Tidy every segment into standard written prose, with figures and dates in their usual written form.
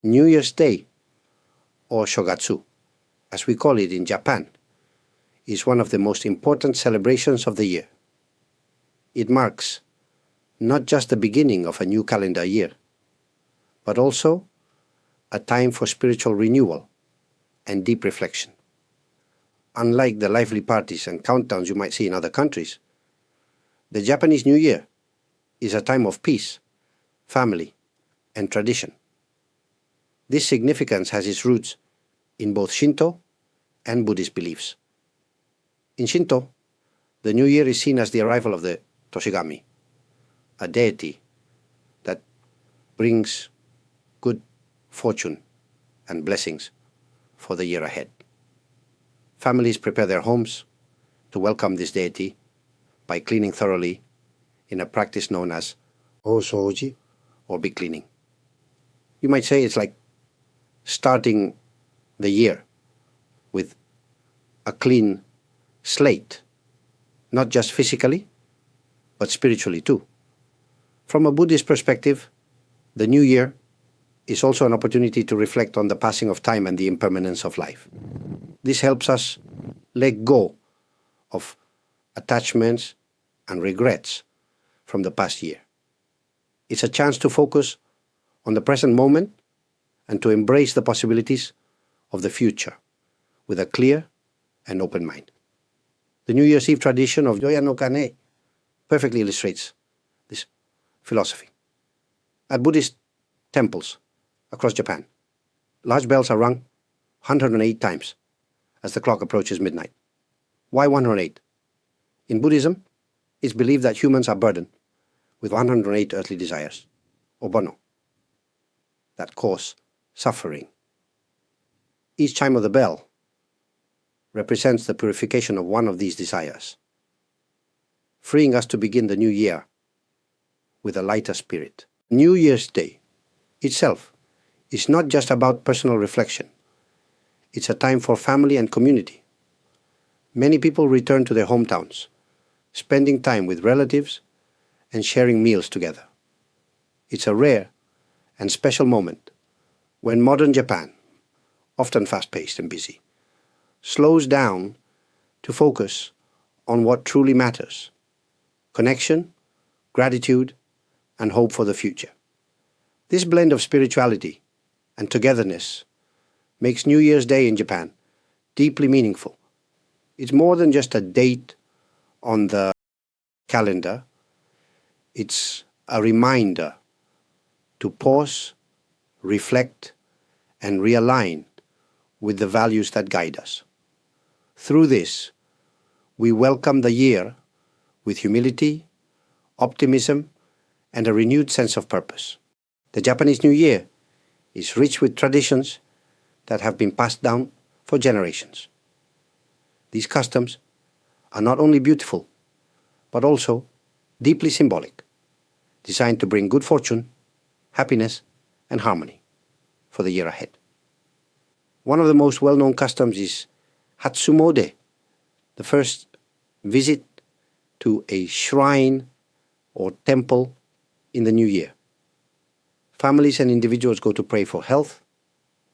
New Year's Day, or Shōgatsu, as we call it in Japan, is one of the most important celebrations of the year. It marks not just the beginning of a new calendar year, but also a time for spiritual renewal and deep reflection. Unlike the lively parties and countdowns you might see in other countries, the Japanese New Year is a time of peace, family, and tradition. This significance has its roots in both Shinto and Buddhist beliefs. In Shinto, the New Year is seen as the arrival of the Toshigami, a deity that brings good fortune and blessings for the year ahead. Families prepare their homes to welcome this deity by cleaning thoroughly in a practice known as osechi, or big cleaning. You might say it's like starting the year with a clean slate, not just physically, but spiritually too. From a Buddhist perspective, the New Year is also an opportunity to reflect on the passing of time and the impermanence of life. This helps us let go of attachments and regrets from the past year. It's a chance to focus on the present moment and to embrace the possibilities of the future with a clear and open mind. The New Year's Eve tradition of Yoya no Kane perfectly illustrates this philosophy. At Buddhist temples across Japan, large bells are rung 108 times as the clock approaches midnight. Why 108? In Buddhism, it's believed that humans are burdened with 108 earthly desires, or bono, that cause suffering. Each chime of the bell represents the purification of one of these desires, freeing us to begin the new year with a lighter spirit. New Year's Day itself is not just about personal reflection. It's a time for family and community. Many people return to their hometowns, spending time with relatives and sharing meals together. It's a rare and special moment when modern Japan, often fast-paced and busy, slows down to focus on what truly matters: connection, gratitude, and hope for the future. This blend of spirituality and togetherness makes New Year's Day in Japan deeply meaningful. It's more than just a date on the calendar. It's a reminder to pause, reflect, and realign with the values that guide us. Through this, we welcome the year with humility, optimism, and a renewed sense of purpose. The Japanese New Year is rich with traditions that have been passed down for generations. These customs are not only beautiful, but also deeply symbolic, designed to bring good fortune, happiness, and harmony for the year ahead. One of the most well-known customs is hatsumōde, the first visit to a shrine or temple in the new year. Families and individuals go to pray for health,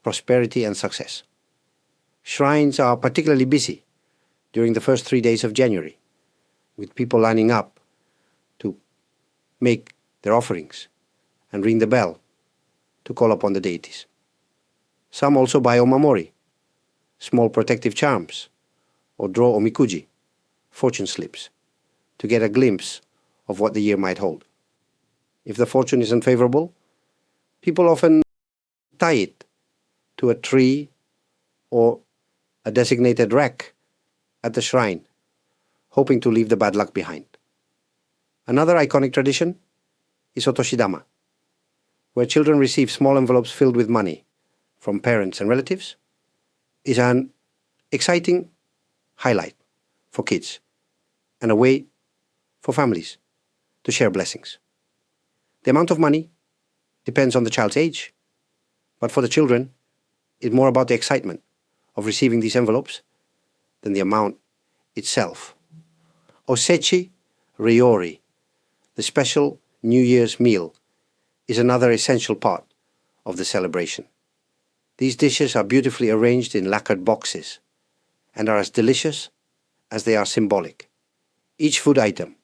prosperity, and success. Shrines are particularly busy during the first 3 days of January, with people lining up to make their offerings and ring the bell to call upon the deities. Some also buy omamori, small protective charms, or draw omikuji, fortune slips, to get a glimpse of what the year might hold. If the fortune isn't favorable, people often tie it to a tree or a designated rack at the shrine, hoping to leave the bad luck behind. Another iconic tradition is Osiddama, where children receive small envelopes filled with money from parents and relatives. Is an exciting highlight for kids and a way for families to share blessings. The amount of money depends on the child's age, but for the children, it's more about the excitement of receiving these envelopes than the amount itself. Osechi, ryōri, the special New Year's meal, is another essential part of the celebration. These dishes are beautifully arranged in lacquered boxes and are as delicious as they are symbolic. Each food item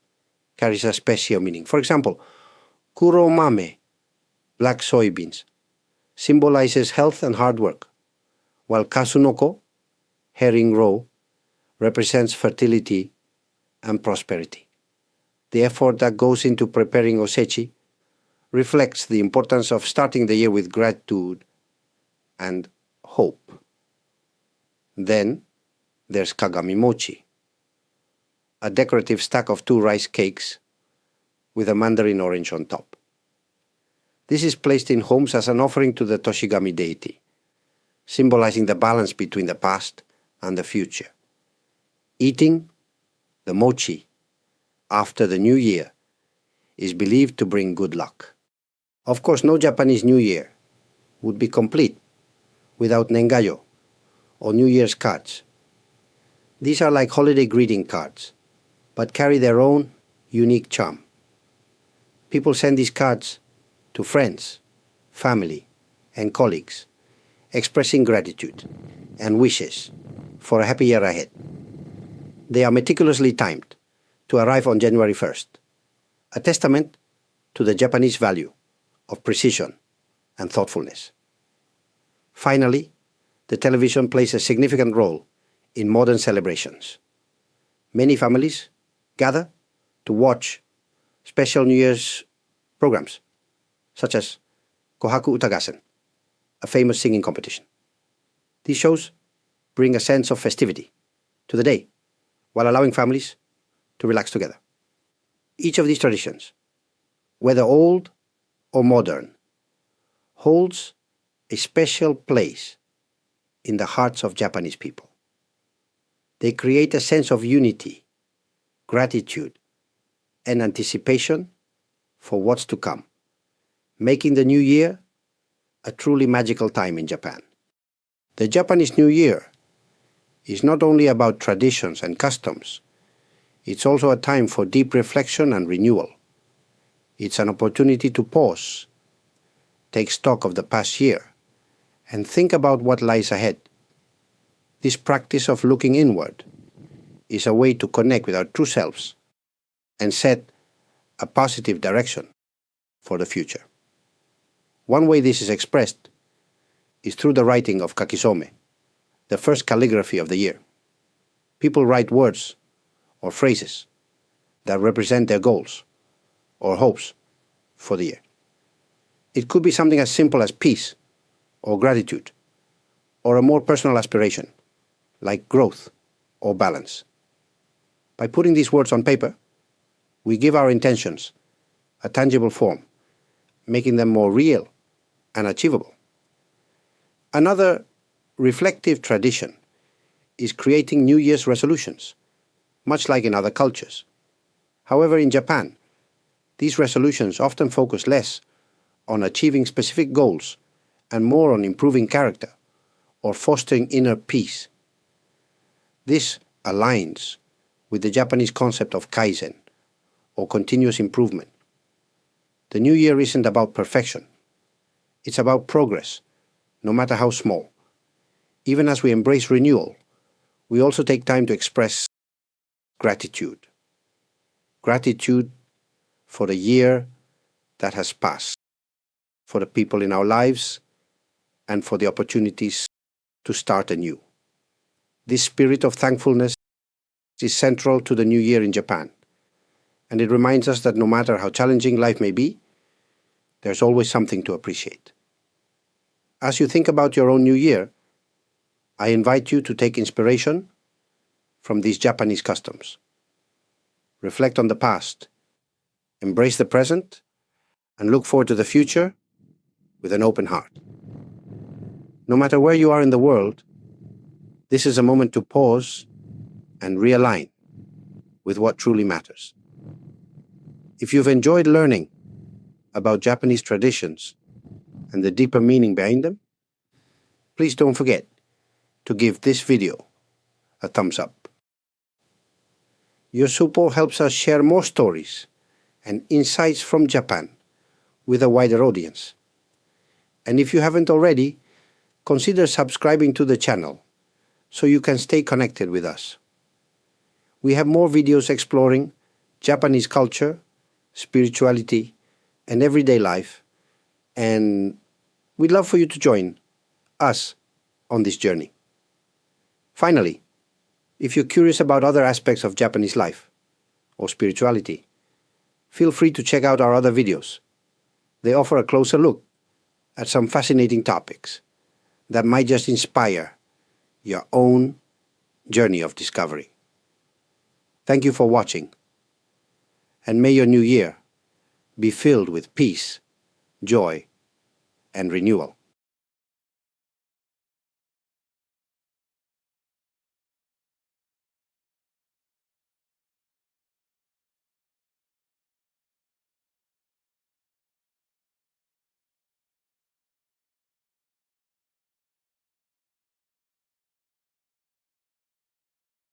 carries a special meaning. For example, kuromame, black soybeans, symbolizes health and hard work, while kasunoko, herring roe, represents fertility and prosperity. The effort that goes into preparing osechi reflects the importance of starting the year with gratitude and hope. Then there's kagami mochi, a decorative stack of 2 rice cakes with a mandarin orange on top. This is placed in homes as an offering to the Toshigami deity, symbolizing the balance between the past and the future. Eating the mochi after the new year is believed to bring good luck. Of course, no Japanese New Year would be complete without nengayo, or New Year's cards. These are like holiday greeting cards, but carry their own unique charm. People send these cards to friends, family, and colleagues, expressing gratitude and wishes for a happy year ahead. They are meticulously timed to arrive on January 1st, a testament to the Japanese value of precision and thoughtfulness. Finally, the television plays a significant role in modern celebrations. Many families gather to watch special New Year's programs, such as Kohaku Utagassen, a famous singing competition. These shows bring a sense of festivity to the day, while allowing families to relax together. Each of these traditions, whether old or modern, holds a special place in the hearts of Japanese people. They create a sense of unity, gratitude, and anticipation for what's to come, making the new year a truly magical time in Japan. The Japanese New Year is not only about traditions and customs, it's also a time for deep reflection and renewal. It's an opportunity to pause, take stock of the past year, and think about what lies ahead. This practice of looking inward is a way to connect with our true selves and set a positive direction for the future. One way this is expressed is through the writing of kakisome, the first calligraphy of the year. People write words or phrases that represent their goals or hopes for the year. It could be something as simple as peace or gratitude, or a more personal aspiration, like growth or balance. By putting these words on paper, we give our intentions a tangible form, making them more real and achievable. Another reflective tradition is creating New Year's resolutions, much like in other cultures. However, in Japan, these resolutions often focus less on achieving specific goals and more on improving character or fostering inner peace. This aligns with the Japanese concept of kaizen, or continuous improvement. The new year isn't about perfection. It's about progress, no matter how small. Even as we embrace renewal, we also take time to express gratitude. Gratitude for the year that has passed, for the people in our lives, and for the opportunities to start anew. This spirit of thankfulness is central to the new year in Japan, and it reminds us that no matter how challenging life may be, there's always something to appreciate. As you think about your own new year, I invite you to take inspiration from these Japanese customs. Reflect on the past, embrace the present, and look forward to the future with an open heart. No matter where you are in the world, this is a moment to pause and realign with what truly matters. If you've enjoyed learning about Japanese traditions and the deeper meaning behind them, please don't forget to give this video a thumbs up. Your support helps us share more stories and insights from Japan with a wider audience. And if you haven't already, consider subscribing to the channel so you can stay connected with us. We have more videos exploring Japanese culture, spirituality, and everyday life, and we'd love for you to join us on this journey. Finally, if you're curious about other aspects of Japanese life or spirituality, feel free to check out our other videos. They offer a closer look at some fascinating topics that might just inspire your own journey of discovery. Thank you for watching, and may your new year be filled with peace, joy, and renewal.